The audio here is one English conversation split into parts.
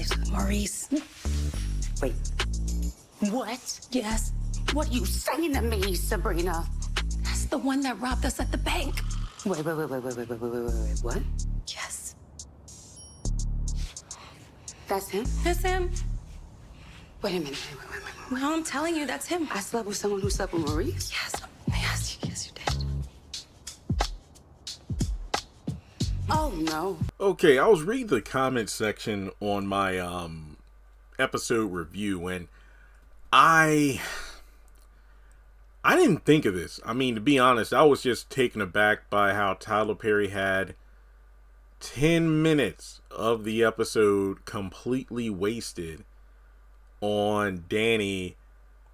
lives with Maurice. Wait. What? Yes. What are you saying to me, Sabrina? That's the one that robbed us at the bank. Wait. What? Yes. That's him? That's him. Wait a minute. Wait. No, I'm telling you, that's him. I slept with someone who slept with Maurice? Yes, you did. Oh, no. Okay, I was reading the comment section on my episode review, and I didn't think of this. I mean, to be honest, I was just taken aback by how Tyler Perry had 10 minutes of the episode completely wasted on Danni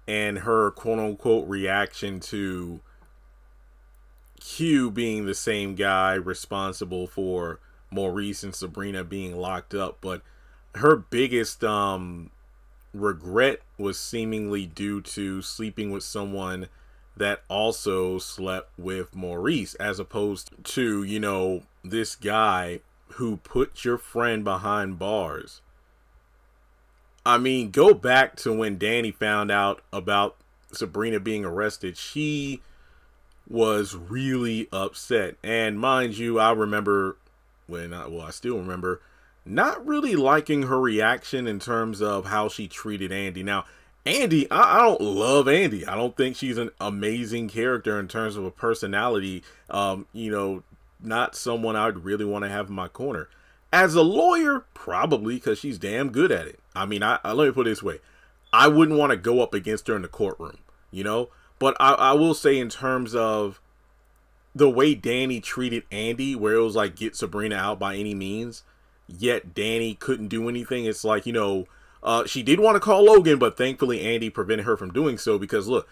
and her quote-unquote reaction to Q being the same guy responsible for Maurice and Sabrina being locked up. But her biggest regret was seemingly due to sleeping with someone that also slept with Maurice, as opposed to, you know, this guy who put your friend behind bars. I mean, go back to when Danni found out about Sabrina being arrested. She was really upset. And mind you, I remember I still remember not really liking her reaction in terms of how she treated Andy. Now, Andy, I don't love Andy. I don't think she's an amazing character in terms of a personality. You know, not someone I'd really want to have in my corner. As a lawyer, probably, because she's damn good at it. I mean, let me put it this way. I wouldn't want to go up against her in the courtroom, you know? But I will say, in terms of the way Danni treated Andy, where it was like, get Sabrina out by any means, yet Danni couldn't do anything. It's like, you know, she did want to call Logan, but thankfully Andy prevented her from doing so, because look,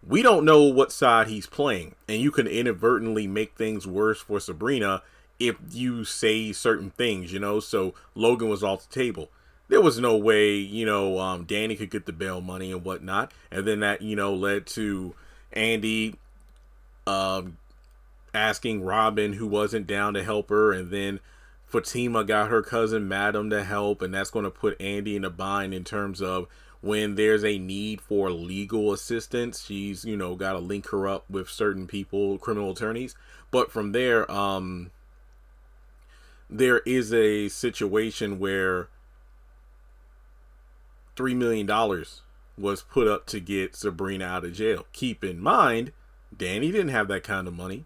we don't know what side he's playing, and you can inadvertently make things worse for Sabrina if you say certain things, you know? So Logan was off the table. There was no way, you know, Danni could get the bail money and whatnot. And then that, you know, led to Andy asking Robin, who wasn't down to help her. And then Fatima got her cousin Madam to help. And that's going to put Andy in a bind in terms of when there's a need for legal assistance. She's, you know, got to link her up with certain people, criminal attorneys. But from there, there is a situation where $3 million was put up to get Sabrina out of jail. Keep in mind, Danni didn't have that kind of money.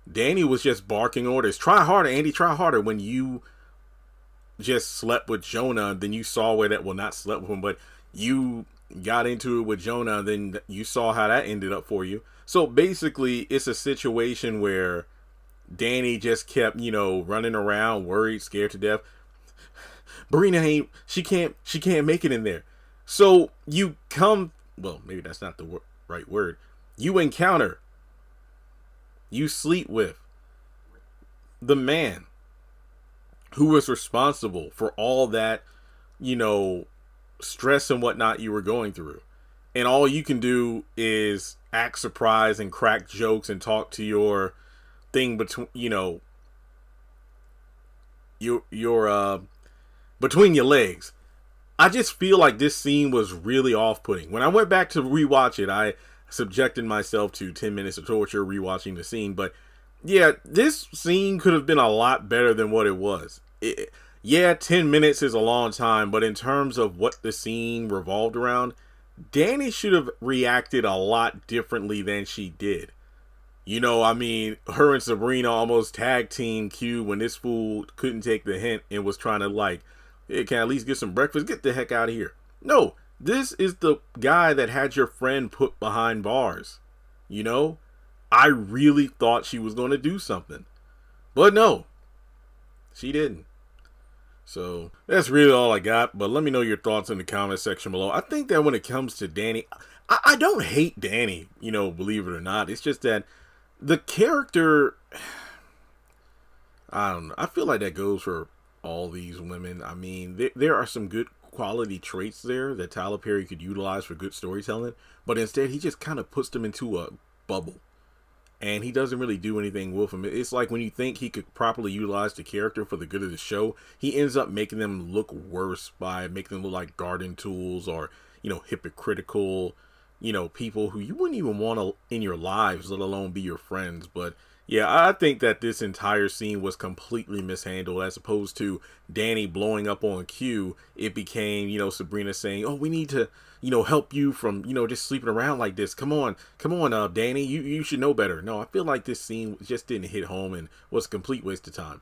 Danni was just barking orders. Try harder, Andy, try harder. When you just slept with Jonah, then you saw where that, well, not slept with him, but you got into it with Jonah, then you saw how that ended up for you. So basically, it's a situation where Danni just kept, you know, running around, worried, scared to death. Sabrina she can't make it in there. So you come, well, maybe that's not the right word. You encounter, you sleep with the man who was responsible for all that, you know, stress and whatnot you were going through. And all you can do is act surprised and crack jokes and talk to your thing between, you know, your between your legs. I just feel like this scene was really off-putting. When I went back to rewatch it, I subjected myself to 10 minutes of torture rewatching the scene. But yeah, this scene could have been a lot better than what it was. Yeah, 10 minutes is a long time, but in terms of what the scene revolved around, Danni should have reacted a lot differently than she did. You know, I mean, her and Sabrina almost tag team Q when this fool couldn't take the hint and was trying to like, hey, can I at least get some breakfast? Get the heck out of here. No, this is the guy that had your friend put behind bars. You know, I really thought she was going to do something, but no, she didn't. So that's really all I got, but let me know your thoughts in the comment section below. I think that when it comes to Danni, I don't hate Danni, you know, believe it or not. It's just that the character, I don't know. I feel like that goes for all these women. I mean, there are some good quality traits there that Tyler Perry could utilize for good storytelling, but instead he just kind of puts them into a bubble. and he doesn't really do anything with him. It's like when you think he could properly utilize the character for the good of the show, he ends up making them look worse by making them look like garden tools or, hypocritical, people who you wouldn't even want to in your lives, let alone be your friends. But yeah, I think that this entire scene was completely mishandled. As opposed to Danni blowing up on Q, it became, Sabrina saying, "Oh, we need to, help you from, just sleeping around like this. Come on, Danni, you should know better." No, I feel like this scene just didn't hit home and was a complete waste of time.